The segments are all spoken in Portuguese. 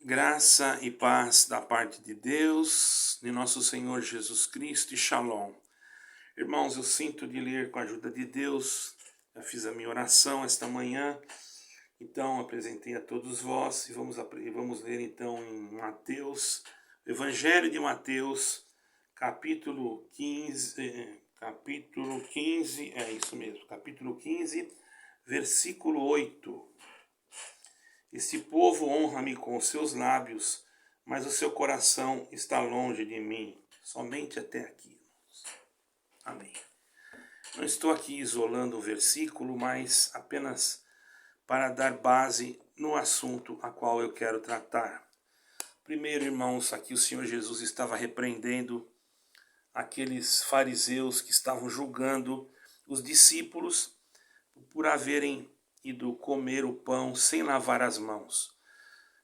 Graça e paz da parte de Deus, de nosso Senhor Jesus Cristo e Shalom. Irmãos, eu sinto de ler com a ajuda de Deus, já fiz a minha oração esta manhã, então apresentei a todos vós e vamos ler então em Mateus, Evangelho de Mateus, capítulo 15, é isso mesmo, capítulo 15, versículo 8. Este povo honra-me com os seus lábios, mas o seu coração está longe de mim, somente até aqui. Amém. Não estou aqui isolando o versículo, mas apenas para dar base no assunto a qual eu quero tratar. Primeiro, irmãos, aqui o Senhor Jesus estava repreendendo aqueles fariseus que estavam julgando os discípulos por haverem ido comer o pão sem lavar as mãos.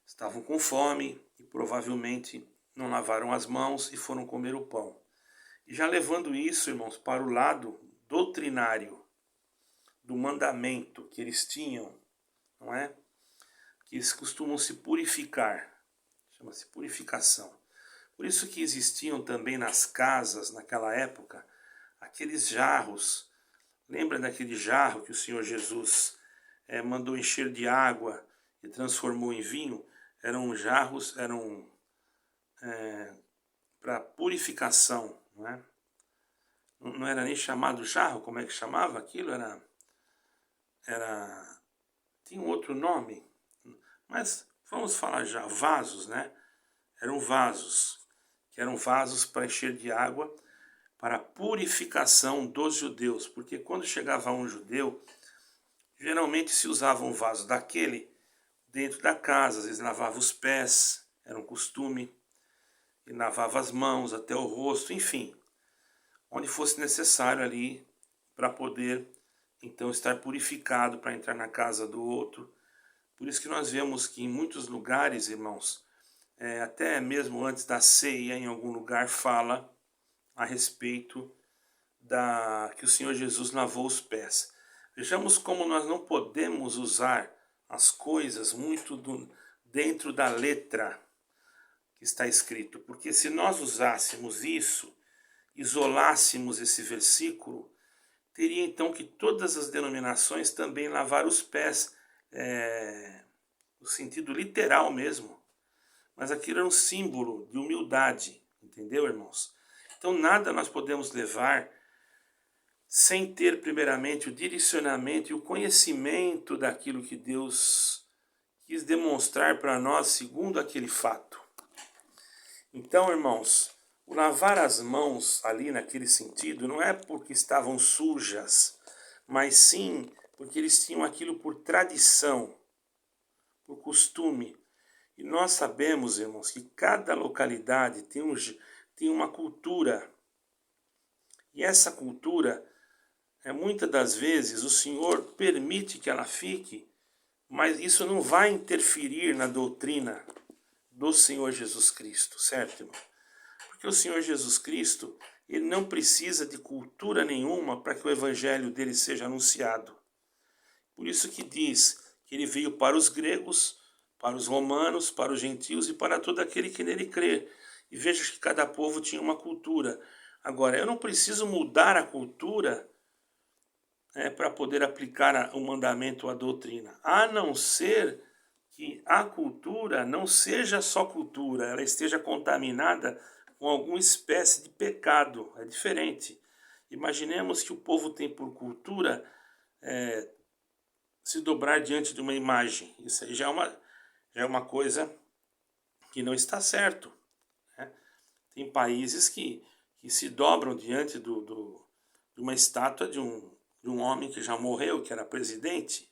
Estavam com fome e provavelmente não lavaram as mãos e foram comer o pão. E já levando isso, irmãos, para o lado doutrinário do mandamento que eles tinham, não é? Que eles costumam se purificar, chama-se purificação. Por isso que existiam também nas casas, naquela época, aqueles jarros. Lembra daquele jarro que o Senhor Jesus mandou encher de água e transformou em vinho? Eram jarros, para purificação, não é? Não era nem chamado jarro, como é que chamava aquilo? Tinha um outro nome, mas vamos falar já, vasos, né? Eram vasos para encher de água, para a purificação dos judeus, porque quando chegava um judeu, geralmente se usava um vaso daquele dentro da casa, às vezes lavava os pés, era um costume, e lavava as mãos até o rosto, enfim, onde fosse necessário ali para poder então estar purificado para entrar na casa do outro. Por isso que nós vemos que em muitos lugares, irmãos, até mesmo antes da ceia, em algum lugar fala a respeito que o Senhor Jesus lavou os pés. Vejamos como nós não podemos usar as coisas muito dentro da letra que está escrito, porque se nós usássemos isso, isolássemos esse versículo, teria então que todas as denominações também lavar os pés, no sentido literal mesmo. Mas aquilo era um símbolo de humildade, entendeu, irmãos? Então nada nós podemos levar sem ter primeiramente o direcionamento e o conhecimento daquilo que Deus quis demonstrar para nós segundo aquele fato. Então, irmãos, o lavar as mãos ali naquele sentido não é porque estavam sujas, mas sim porque eles tinham aquilo por tradição, por costume. E nós sabemos, irmãos, que cada localidade tem uma cultura. E essa cultura, muitas das vezes, o Senhor permite que ela fique, mas isso não vai interferir na doutrina do Senhor Jesus Cristo, certo, irmão? Porque o Senhor Jesus Cristo, ele não precisa de cultura nenhuma para que o evangelho dele seja anunciado. Por isso que diz que ele veio para os gregos, para os romanos, para os gentios e para todo aquele que nele crê. E veja que cada povo tinha uma cultura. Agora, eu não preciso mudar a cultura para poder aplicar o mandamento ou a doutrina, a não ser que a cultura não seja só cultura, ela esteja contaminada com alguma espécie de pecado, é diferente. Imaginemos que o povo tem por cultura se dobrar diante de uma imagem, isso aí já é uma coisa que não está certo, né? Tem países que se dobram diante de uma estátua de um homem que já morreu, que era presidente.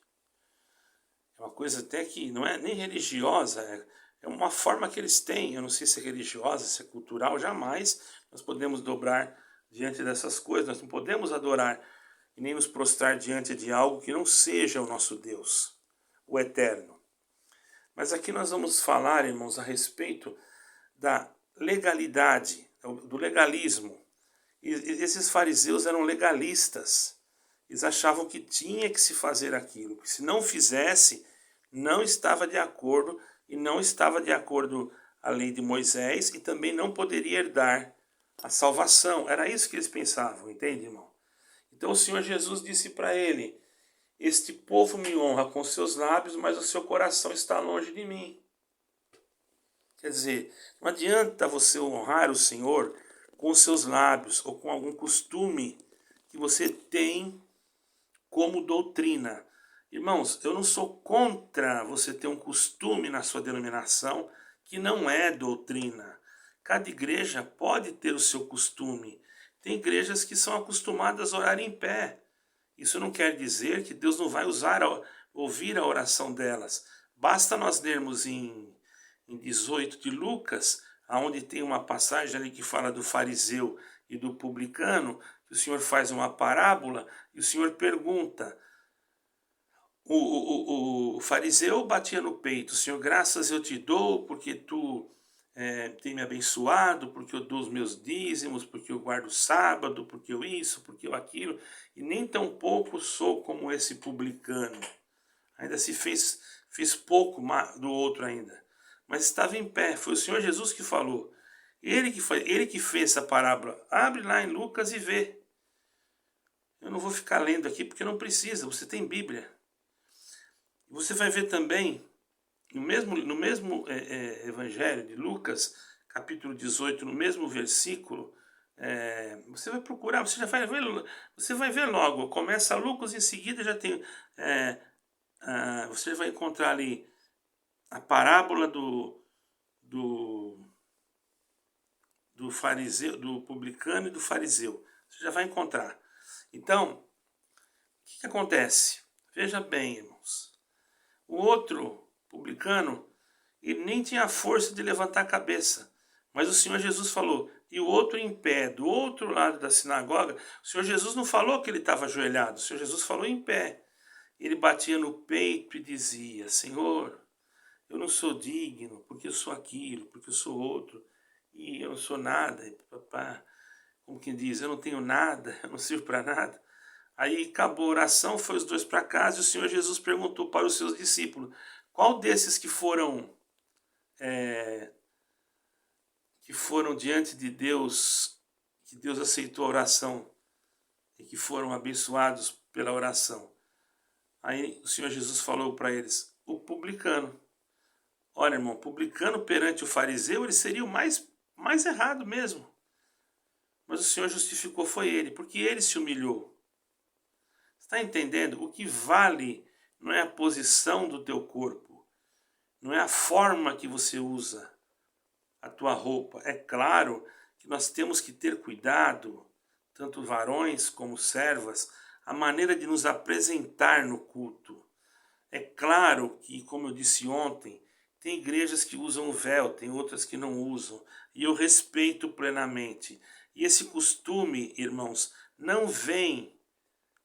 É uma coisa até que não é nem religiosa, é uma forma que eles têm. Eu não sei se é religiosa, se é cultural, jamais nós podemos dobrar diante dessas coisas. Nós não podemos adorar e nem nos prostrar diante de algo que não seja o nosso Deus, o Eterno. Mas aqui nós vamos falar, irmãos, a respeito da legalidade, do legalismo. E esses fariseus eram legalistas. Eles achavam que tinha que se fazer aquilo, que se não fizesse, não estava de acordo e não estava de acordo à lei de Moisés e também não poderia herdar a salvação. Era isso que eles pensavam, entende, irmão? Então o Senhor Jesus disse para ele: este povo me honra com seus lábios, mas o seu coração está longe de mim. Quer dizer, não adianta você honrar o Senhor com os seus lábios ou com algum costume que você tem como doutrina. Irmãos, eu não sou contra você ter um costume na sua denominação que não é doutrina. Cada igreja pode ter o seu costume. Tem igrejas que são acostumadas a orar em pé. Isso não quer dizer que Deus não vai ouvir a oração delas. Basta nós lermos em 18 de Lucas, onde tem uma passagem ali que fala do fariseu e do publicano, que o Senhor faz uma parábola e o Senhor pergunta. O fariseu batia no peito: Senhor, graças eu te dou porque tu tem me abençoado, porque eu dou os meus dízimos, porque eu guardo o sábado, porque eu isso, porque eu aquilo, e nem tão pouco sou como esse publicano. Ainda se fez pouco do outro ainda, mas estava em pé. Foi o Senhor Jesus que falou. Ele que fez essa parábola. Abre lá em Lucas e vê. Eu não vou ficar lendo aqui porque não precisa, você tem Bíblia. Você vai ver também, no mesmo evangelho de Lucas, capítulo 18, no mesmo versículo, você vai procurar, você vai ver logo, começa Lucas, em seguida já tem, você vai encontrar ali a parábola do fariseu, do publicano e do fariseu. Você já vai encontrar. Então, o que acontece? Veja bem, irmãos. O outro publicano, ele nem tinha a força de levantar a cabeça. Mas o Senhor Jesus falou, e o outro em pé, do outro lado da sinagoga, o Senhor Jesus não falou que ele estava ajoelhado, o Senhor Jesus falou em pé. Ele batia no peito e dizia: Senhor, eu não sou digno, porque eu sou aquilo, porque eu sou outro, e eu não sou nada, como quem diz, eu não tenho nada, eu não sirvo para nada. Aí acabou a oração, foi os dois para casa e o Senhor Jesus perguntou para os seus discípulos: qual desses que foram diante de Deus, que Deus aceitou a oração e que foram abençoados pela oração? Aí o Senhor Jesus falou para eles: o publicano. Olha, irmão, publicano perante o fariseu, ele seria o mais errado mesmo. Mas o Senhor justificou foi ele, porque ele se humilhou. Está entendendo? O que vale não é a posição do teu corpo, não é a forma que você usa a tua roupa. É claro que nós temos que ter cuidado, tanto varões como servas, a maneira de nos apresentar no culto. É claro que, como eu disse ontem, tem igrejas que usam véu, tem outras que não usam, e eu respeito plenamente. E esse costume, irmãos, não vem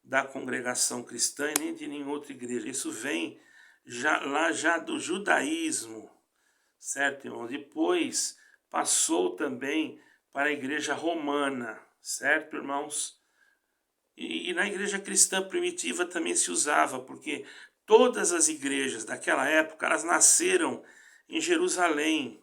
da congregação cristã e nem de nenhuma outra igreja. Isso vem já do judaísmo, certo, irmão? Depois passou também para a igreja romana, certo, irmãos? E na igreja cristã primitiva também se usava, porque todas as igrejas daquela época, elas nasceram em Jerusalém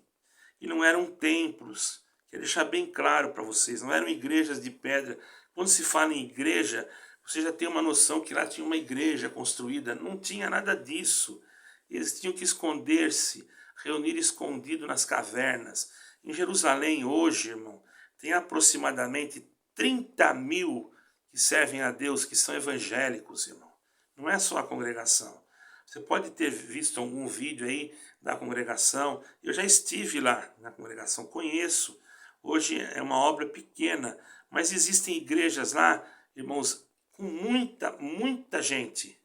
e não eram templos. Quero deixar bem claro para vocês, não eram igrejas de pedra. Quando se fala em igreja, você já tem uma noção que lá tinha uma igreja construída. Não tinha nada disso. Eles tinham que esconder-se, reunir escondido nas cavernas. Em Jerusalém hoje, irmão, tem aproximadamente 30.000 que servem a Deus, que são evangélicos, irmão. Não é só a congregação. Você pode ter visto algum vídeo aí da congregação. Eu já estive lá na congregação, conheço. Hoje é uma obra pequena, mas existem igrejas lá, irmãos, com muita gente.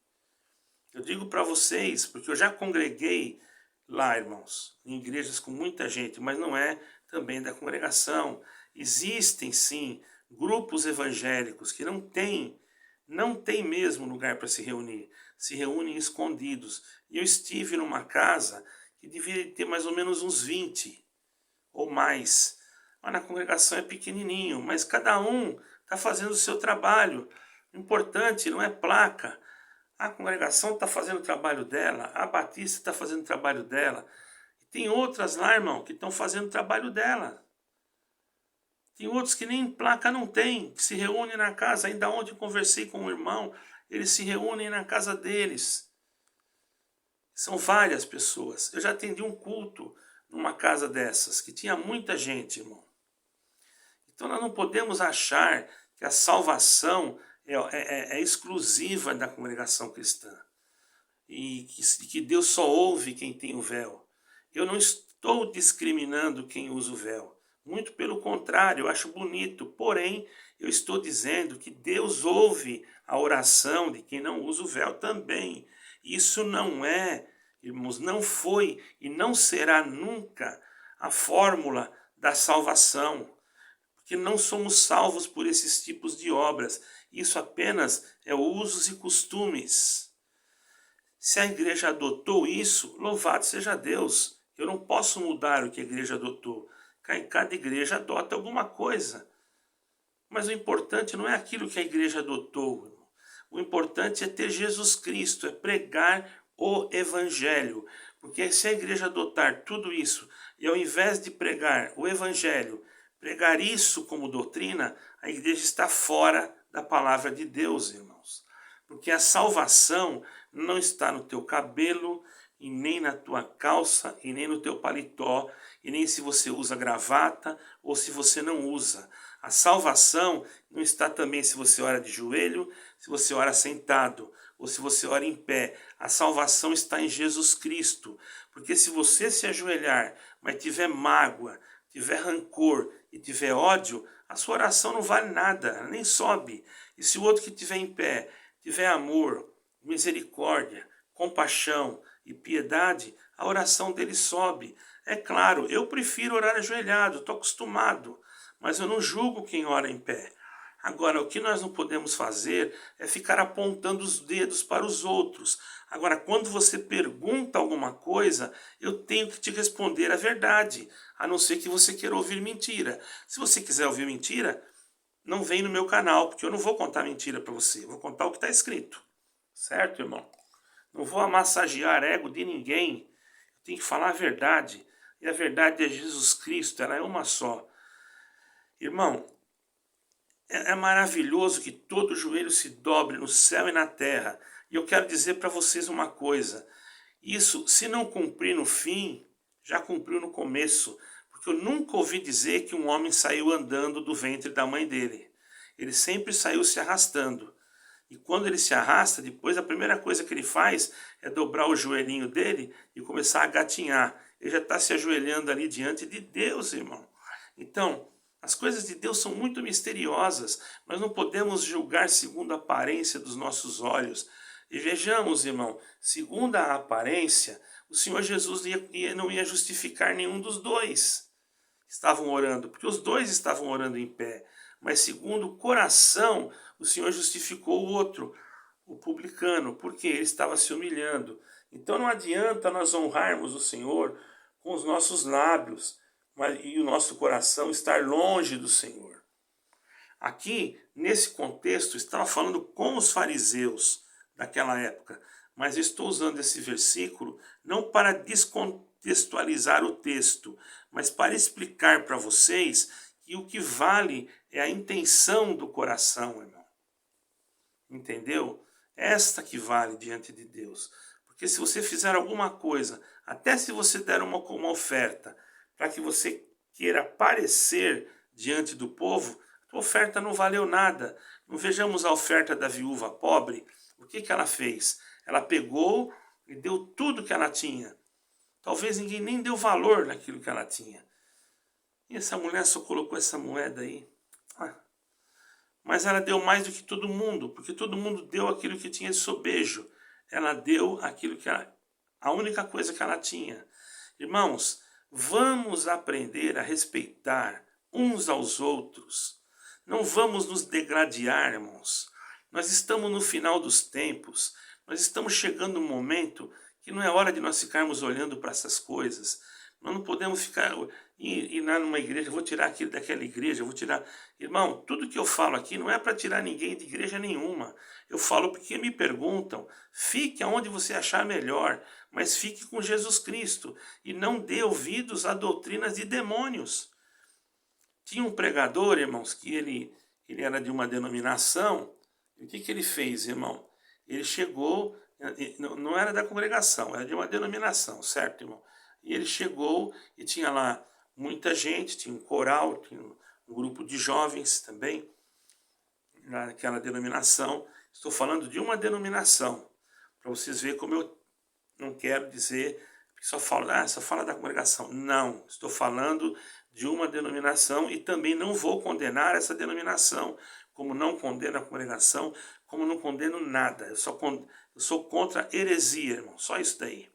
Eu digo para vocês, porque eu já congreguei lá, irmãos, em igrejas com muita gente, mas não é também da congregação. Existem, sim, grupos evangélicos que não tem mesmo lugar para se reunir. Se reúnem escondidos. E eu estive numa casa que devia ter mais ou menos uns 20 ou mais. Mas na congregação é pequenininho, mas cada um está fazendo o seu trabalho. O importante não é placa. A congregação está fazendo o trabalho dela, a Batista está fazendo o trabalho dela. tem outras lá, irmão, que estão fazendo o trabalho dela. Tem outros que nem placa não tem, que se reúnem na casa. Ainda ontem eu conversei com um irmão, eles se reúnem na casa deles. São várias pessoas. Eu já atendi um culto numa casa dessas, que tinha muita gente, irmão. Então nós não podemos achar que a salvação é exclusiva da congregação cristã. E que Deus só ouve quem tem o véu. Eu não estou discriminando quem usa o véu. Muito pelo contrário, eu acho bonito. Porém, eu estou dizendo que Deus ouve a oração de quem não usa o véu também. Isso não é, irmãos, não foi e não será nunca a fórmula da salvação. Porque não somos salvos por esses tipos de obras. Isso apenas é usos e costumes. Se a igreja adotou isso, louvado seja Deus. Eu não posso mudar o que a igreja adotou. Cada igreja adota alguma coisa. Mas o importante não é aquilo que a igreja adotou. O importante é ter Jesus Cristo, é pregar o evangelho. Porque se a igreja adotar tudo isso, e ao invés de pregar o evangelho, pregar isso como doutrina, a igreja está fora da palavra de Deus, irmãos. Porque a salvação não está no teu cabelo, e nem na tua calça, e nem no teu paletó, e nem se você usa gravata ou se você não usa. A salvação não está também se você ora de joelho, se você ora sentado, ou se você ora em pé. A salvação está em Jesus Cristo. Porque se você se ajoelhar, mas tiver mágoa, tiver rancor e tiver ódio, a sua oração não vale nada, nem sobe. E se o outro que estiver em pé tiver amor, misericórdia, compaixão e piedade, a oração dele sobe. É claro, eu prefiro orar ajoelhado, estou acostumado, mas eu não julgo quem ora em pé. Agora, o que nós não podemos fazer é ficar apontando os dedos para os outros. Agora, quando você pergunta alguma coisa, eu tenho que te responder a verdade, a não ser que você queira ouvir mentira. Se você quiser ouvir mentira, não vem no meu canal, porque eu não vou contar mentira para você, eu vou contar o que está escrito. Certo, irmão? Não vou massagear ego de ninguém, eu tenho que falar a verdade. E a verdade é Jesus Cristo, ela é uma só. Irmão, é maravilhoso que todo joelho se dobre no céu e na terra. E eu quero dizer para vocês uma coisa. Isso, se não cumprir no fim, já cumpriu no começo. Porque eu nunca ouvi dizer que um homem saiu andando do ventre da mãe dele. Ele sempre saiu se arrastando. E quando ele se arrasta, depois a primeira coisa que ele faz é dobrar o joelhinho dele e começar a gatinhar. Ele já está se ajoelhando ali diante de Deus, irmão. Então, as coisas de Deus são muito misteriosas. Nós não podemos julgar segundo a aparência dos nossos olhos. E vejamos, irmão, segundo a aparência, o Senhor Jesus não ia justificar nenhum dos dois que estavam orando, porque os dois estavam orando em pé. Mas segundo o coração, o Senhor justificou o outro, o publicano, porque ele estava se humilhando. Então não adianta nós honrarmos o Senhor com os nossos lábios, e o nosso coração estar longe do Senhor. Aqui, nesse contexto, estava falando com os fariseus daquela época, mas eu estou usando esse versículo não para descontextualizar o texto, mas para explicar para vocês que o que vale é a intenção do coração, irmão. Entendeu? Esta que vale diante de Deus. Porque se você fizer alguma coisa, até se você der uma oferta, para que você queira aparecer diante do povo, a oferta não valeu nada. Não vejamos a oferta da viúva pobre. O que ela fez? Ela pegou e deu tudo que ela tinha. Talvez ninguém nem deu valor naquilo que ela tinha. E essa mulher só colocou essa moeda aí. Mas ela deu mais do que todo mundo, porque todo mundo deu aquilo que tinha de sobejo. Ela deu aquilo que a única coisa que ela tinha. Irmãos, vamos aprender a respeitar uns aos outros. Não vamos nos degradar, irmãos. Nós estamos no final dos tempos. Nós estamos chegando um momento que não é hora de nós ficarmos olhando para essas coisas. Nós não podemos ficar ir lá numa igreja, vou tirar aquilo daquela igreja, vou tirar... Irmão, tudo que eu falo aqui não é para tirar ninguém de igreja nenhuma. Eu falo porque me perguntam. Fique aonde você achar melhor, mas fique com Jesus Cristo e não dê ouvidos a doutrinas de demônios. Tinha um pregador, irmãos, que ele era de uma denominação. E o que ele fez, irmão? Ele chegou, não era da congregação, era de uma denominação, certo, irmão? E ele chegou e tinha lá muita gente, tinha um coral, tinha um grupo de jovens também, naquela denominação. Estou falando de uma denominação, para vocês verem como eu não quero dizer que só fala da congregação. Não, estou falando de uma denominação e também não vou condenar essa denominação, como não condeno a congregação, como não condeno nada. Eu sou contra a heresia, irmão, só isso daí.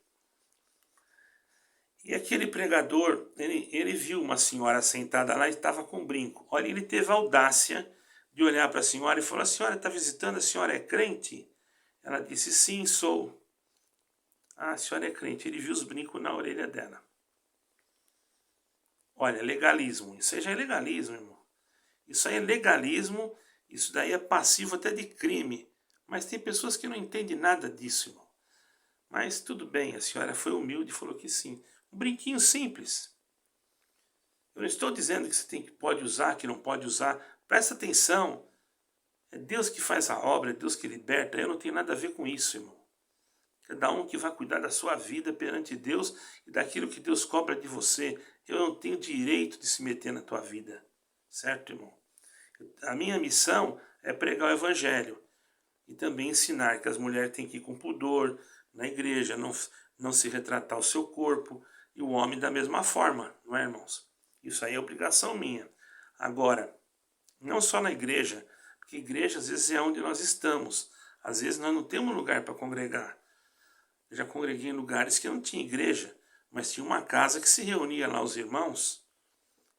E aquele pregador, ele viu uma senhora sentada lá e estava com um brinco. Olha, ele teve a audácia de olhar para a senhora e falou: a senhora está visitando, a senhora é crente? Ela disse: sim, sou. Ah, a senhora é crente. Ele viu os brincos na orelha dela. Olha, legalismo. Isso aí já é legalismo, irmão. Isso aí é legalismo, isso daí é passivo até de crime. Mas tem pessoas que não entendem nada disso, irmão. Mas tudo bem, a senhora foi humilde e falou que sim. Um brinquinho simples. Eu não estou dizendo que você pode usar, que não pode usar. Presta atenção. É Deus que faz a obra, é Deus que liberta. Eu não tenho nada a ver com isso, irmão. Cada um que vai cuidar da sua vida perante Deus e daquilo que Deus cobra de você. Eu não tenho direito de se meter na tua vida. Certo, irmão? A minha missão é pregar o evangelho. E também ensinar que as mulheres têm que ir com pudor na igreja, não se retratar o seu corpo. E o homem da mesma forma, não é, irmãos? Isso aí é obrigação minha. Agora, não só na igreja, porque igreja às vezes é onde nós estamos. Às vezes nós não temos lugar para congregar. Eu já congreguei em lugares que não tinha igreja, mas tinha uma casa que se reunia lá os irmãos.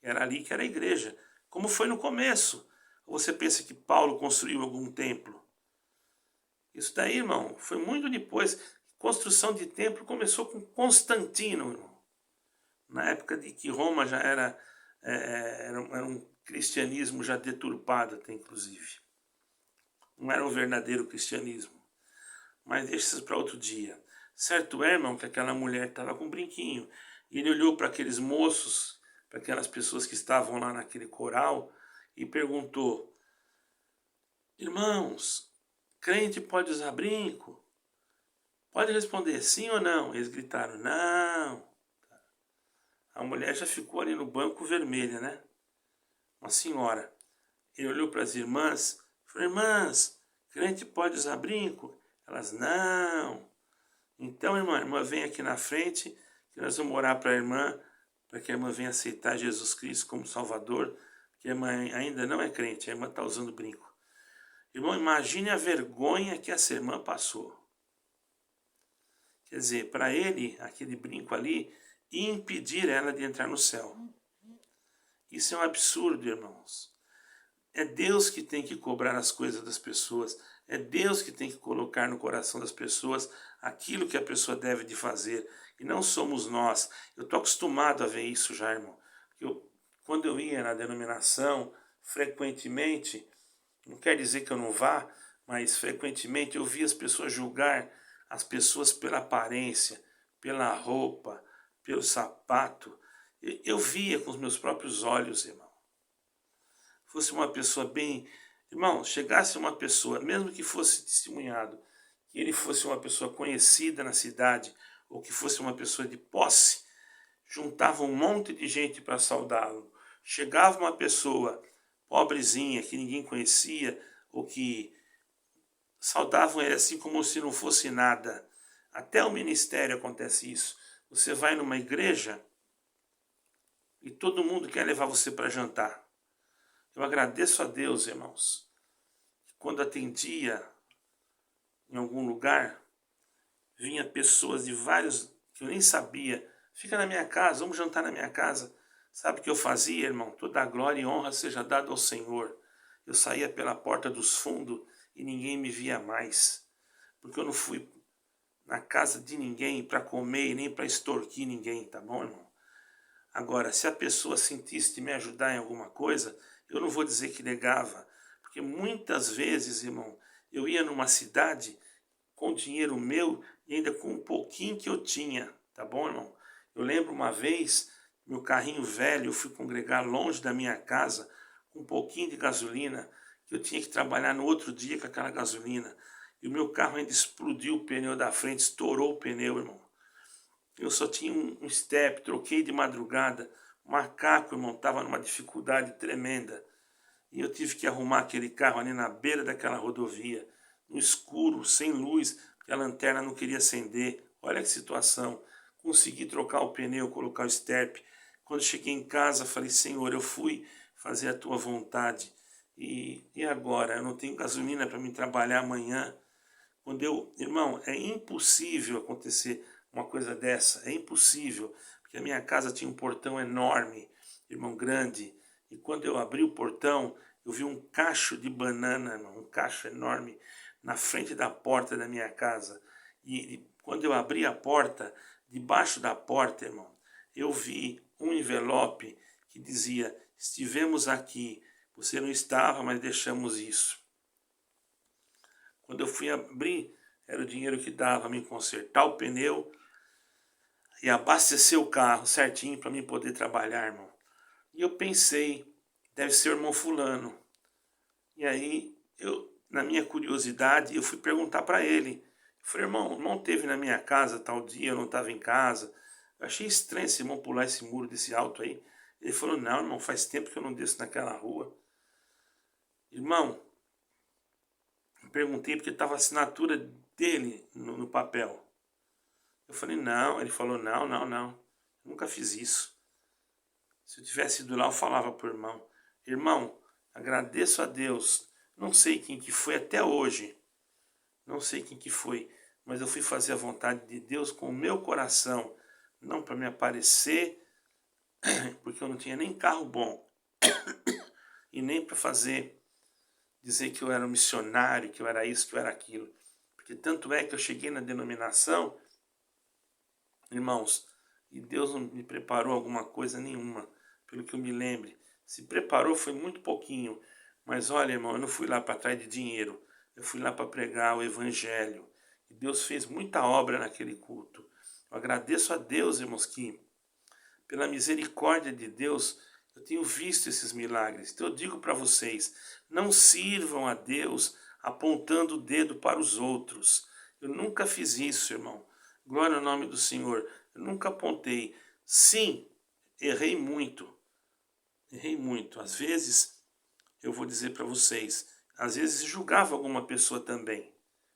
Era ali que era a igreja. Como foi no começo. Ou você pensa que Paulo construiu algum templo? Isso daí, irmão, foi muito depois. Construção de templo começou com Constantino, irmão. Na época de que Roma já era um cristianismo já deturpado até, inclusive. Não era um verdadeiro cristianismo. Mas deixa isso para outro dia. Certo é, irmão, que aquela mulher estava com um brinquinho. E ele olhou para aqueles moços, para aquelas pessoas que estavam lá naquele coral, e perguntou: irmãos, crente pode usar brinco? Pode responder sim ou não? Eles gritaram: não. A mulher já ficou ali no banco vermelha, né? Uma senhora. Ele olhou para as irmãs e falou: irmãs, crente pode usar brinco? Elas: não. Então, irmã, vem aqui na frente, que nós vamos orar para a irmã, para que a irmã venha aceitar Jesus Cristo como Salvador, porque a irmã ainda não é crente, a irmã está usando brinco. Irmão, imagine a vergonha que essa irmã passou. Quer dizer, para ele, aquele brinco ali, ia impedir ela de entrar no céu. Isso é um absurdo, irmãos. É Deus que tem que cobrar as coisas das pessoas. É Deus que tem que colocar no coração das pessoas aquilo que a pessoa deve de fazer. E não somos nós. Eu estou acostumado a ver isso já, irmão. Quando eu ia na denominação, frequentemente, não quer dizer que eu não vá, mas frequentemente eu via as pessoas julgar as pessoas pela aparência, pela roupa, pelo sapato. Eu via com os meus próprios olhos, irmão. Fosse uma pessoa bem... Irmão, chegasse uma pessoa, mesmo que fosse testemunhado, que ele fosse uma pessoa conhecida na cidade, ou que fosse uma pessoa de posse, juntava um monte de gente para saudá-lo. Chegava uma pessoa pobrezinha, que ninguém conhecia, ou que saudavam ele assim como se não fosse nada. Até o ministério acontece isso. Você vai numa igreja e todo mundo quer levar você para jantar. Eu agradeço a Deus, irmãos, que quando atendia em algum lugar, vinha pessoas de vários que eu nem sabia. Fica na minha casa, vamos jantar na minha casa. Sabe o que eu fazia, irmão? Toda a glória e honra seja dada ao Senhor. Eu saía pela porta dos fundos e ninguém me via mais. Porque eu não fui na casa de ninguém para comer e nem para extorquir ninguém, tá bom, irmão? Agora, se a pessoa sentisse de me ajudar em alguma coisa, eu não vou dizer que negava, porque muitas vezes, irmão, eu ia numa cidade com dinheiro meu e ainda com um pouquinho que eu tinha, tá bom, irmão? Eu lembro uma vez, meu carrinho velho, eu fui congregar longe da minha casa, com um pouquinho de gasolina, que eu tinha que trabalhar no outro dia com aquela gasolina. E o meu carro ainda explodiu o pneu da frente, estourou o pneu, irmão. Eu só tinha um step, troquei de madrugada. O macaco, irmão, estava numa dificuldade tremenda. E eu tive que arrumar aquele carro ali na beira daquela rodovia, no escuro, sem luz, porque a lanterna não queria acender. Olha que situação. Consegui trocar o pneu, colocar o step. Quando cheguei em casa, falei, Senhor, eu fui fazer a tua vontade. E agora? Eu não tenho gasolina para me trabalhar amanhã. Irmão, é impossível acontecer uma coisa dessa. É impossível. Porque a minha casa tinha um portão enorme, irmão, grande. E quando eu abri o portão, eu vi um cacho de banana, irmão, um cacho enorme, na frente da porta da minha casa. E quando eu abri a porta, debaixo da porta, irmão, eu vi um envelope que dizia, estivemos aqui, você não estava, mas deixamos isso. Quando eu fui abrir, era o dinheiro que dava para me consertar o pneu e abastecer o carro certinho para mim poder trabalhar, irmão. E eu pensei, deve ser o irmão fulano. E aí, na minha curiosidade, eu fui perguntar para ele. Eu falei, irmão teve na minha casa tal dia, eu não estava em casa. Eu achei estranho esse irmão pular esse muro desse alto aí. Ele falou, não, irmão, faz tempo que eu não desço naquela rua. Irmão, eu perguntei porque estava a assinatura dele no papel. Eu falei, não. Ele falou, não. Eu nunca fiz isso. Se eu tivesse ido lá, eu falava pro irmão. Irmão, agradeço a Deus. Não sei quem que foi até hoje. Não sei quem que foi. Mas eu fui fazer a vontade de Deus com o meu coração. Não para me aparecer, porque eu não tinha nem carro bom. E nem para dizer que eu era um missionário, que eu era isso, que eu era aquilo. Porque tanto é que eu cheguei na denominação, irmãos, e Deus não me preparou alguma coisa nenhuma, pelo que eu me lembre. Se preparou foi muito pouquinho. Mas olha, irmão, eu não fui lá para trás de dinheiro. Eu fui lá para pregar o evangelho. E Deus fez muita obra naquele culto. Eu agradeço a Deus, irmãos, que pela misericórdia de Deus, eu tenho visto esses milagres. Então eu digo para vocês, não sirvam a Deus apontando o dedo para os outros. Eu nunca fiz isso, irmão. Glória ao nome do Senhor. Eu nunca apontei. Sim, errei muito. Errei muito. Às vezes, eu vou dizer para vocês, às vezes julgava alguma pessoa também.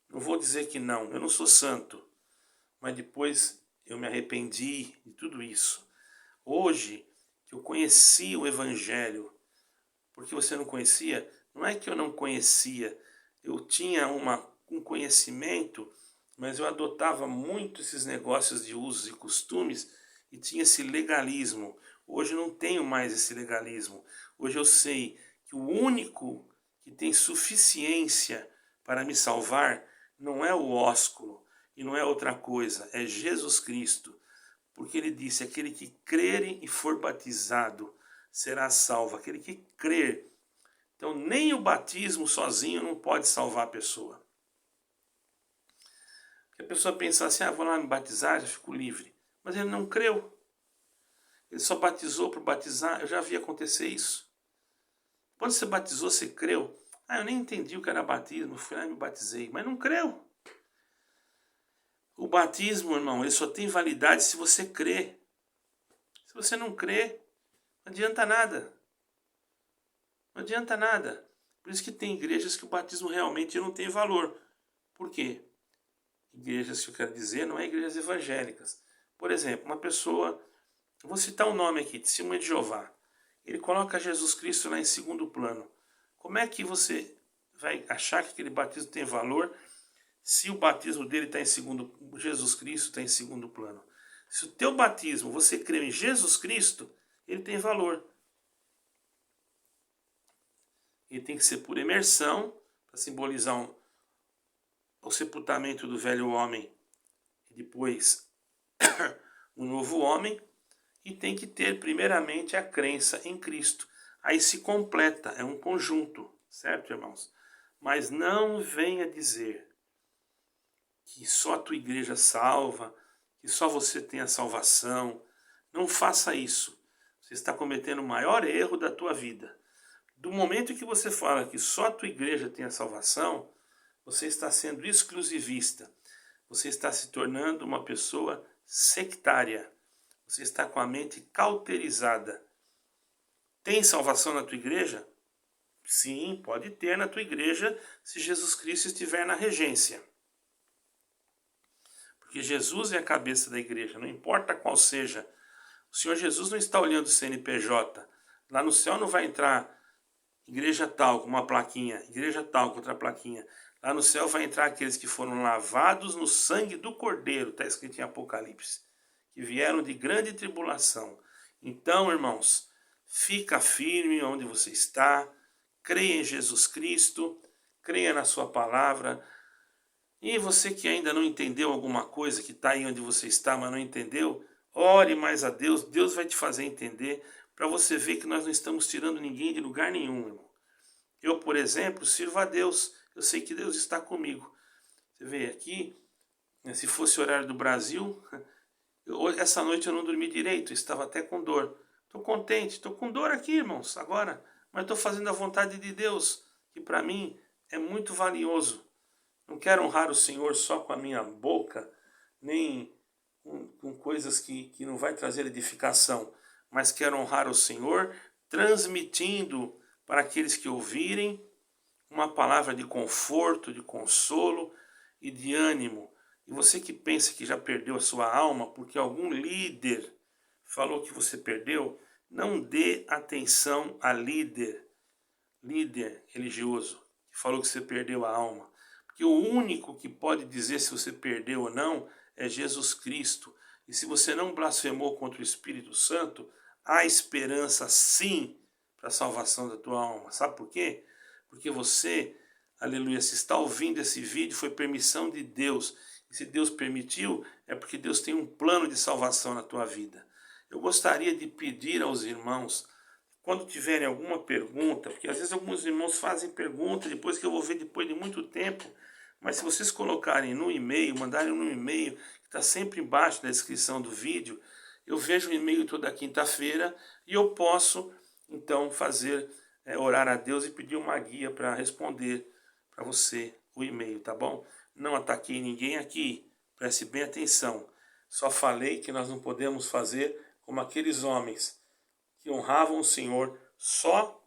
Não vou dizer que não, eu não sou santo. Mas depois eu me arrependi de tudo isso. Hoje que eu conheci o Evangelho, porque você não conhecia, não é que eu não conhecia, eu tinha um conhecimento, mas eu adotava muito esses negócios de usos e costumes e tinha esse legalismo. Hoje eu não tenho mais esse legalismo. Hoje eu sei que o único que tem suficiência para me salvar não é o ósculo e não é outra coisa, é Jesus Cristo. Porque ele disse, aquele que crer e for batizado será salvo. Aquele que crer. Então nem o batismo sozinho não pode salvar a pessoa. Porque a pessoa pensa assim, vou lá me batizar, já fico livre. Mas ele não creu. Ele só batizou por batizar. Eu já vi acontecer isso. Quando você batizou, você creu. Eu nem entendi o que era batismo. Fui lá e me batizei. Mas não creu. O batismo, irmão, ele só tem validade se você crê. Se você não crê, não adianta nada. Não adianta nada. Por isso que tem igrejas que o batismo realmente não tem valor. Por quê? Igrejas que eu quero dizer não é igrejas evangélicas. Por exemplo, uma pessoa, eu vou citar um nome aqui, Testemunha de Jeová. Ele coloca Jesus Cristo lá em segundo plano. Como é que você vai achar que aquele batismo tem valor se o batismo dele está em segundo, Jesus Cristo está em segundo plano? Se o teu batismo, você crê em Jesus Cristo, ele tem valor. Ele tem que ser por imersão, para simbolizar o sepultamento do velho homem e depois o novo homem. e tem que ter primeiramente a crença em Cristo. Aí se completa, é um conjunto, certo, irmãos? Mas não venha dizer que só a tua igreja salva, que só você tem a salvação. Não faça isso. Você está cometendo o maior erro da tua vida. Do momento em que você fala que só a tua igreja tem a salvação, você está sendo exclusivista. Você está se tornando uma pessoa sectária. Você está com a mente cauterizada. Tem salvação na tua igreja? Sim, pode ter na tua igreja se Jesus Cristo estiver na regência. Porque Jesus é a cabeça da igreja, não importa qual seja. O Senhor Jesus não está olhando o CNPJ. Lá no céu não vai entrar igreja tal com uma plaquinha, igreja tal com outra plaquinha. Lá no céu vai entrar aqueles que foram lavados no sangue do Cordeiro, está escrito em Apocalipse, que vieram de grande tribulação. Então, irmãos, fica firme onde você está, creia em Jesus Cristo, creia na sua palavra. E você que ainda não entendeu alguma coisa, que está aí onde você está, mas não entendeu, ore mais a Deus, Deus vai te fazer entender, para você ver que nós não estamos tirando ninguém de lugar nenhum, irmão. Eu, por exemplo, sirvo a Deus, eu sei que Deus está comigo. Você vê aqui, se fosse o horário do Brasil, essa noite eu não dormi direito, estava até com dor. Estou contente, estou com dor aqui, irmãos, agora, mas estou fazendo a vontade de Deus, que para mim é muito valioso. Não quero honrar o Senhor só com a minha boca, nem com coisas que não vai trazer edificação, mas quero honrar o Senhor transmitindo para aqueles que ouvirem uma palavra de conforto, de consolo e de ânimo. E você que pensa que já perdeu a sua alma porque algum líder falou que você perdeu, não dê atenção a líder religioso que falou que você perdeu a alma. Porque o único que pode dizer se você perdeu ou não é Jesus Cristo. E se você não blasfemou contra o Espírito Santo, há esperança sim para a salvação da tua alma. Sabe por quê? Porque você, aleluia, se está ouvindo esse vídeo, foi permissão de Deus. E se Deus permitiu, é porque Deus tem um plano de salvação na tua vida. Eu gostaria de pedir aos irmãos, quando tiverem alguma pergunta, porque às vezes alguns irmãos fazem pergunta, depois que eu vou ver depois de muito tempo, mas se vocês colocarem no e-mail, mandarem no e-mail, que está sempre embaixo da descrição do vídeo, eu vejo o e-mail toda quinta-feira e eu posso, então, orar a Deus e pedir uma guia para responder para você o e-mail, tá bom? Não ataquei ninguém aqui, preste bem atenção. Só falei que nós não podemos fazer como aqueles homens que honravam o Senhor só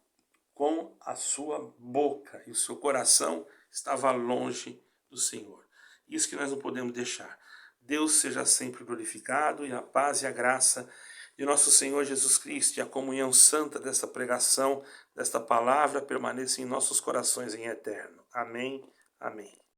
com a sua boca e o seu coração estava longe do Senhor. Isso que nós não podemos deixar. Deus seja sempre glorificado e a paz e a graça de nosso Senhor Jesus Cristo e a comunhão santa desta pregação, desta palavra, permaneça em nossos corações em eterno. Amém, amém.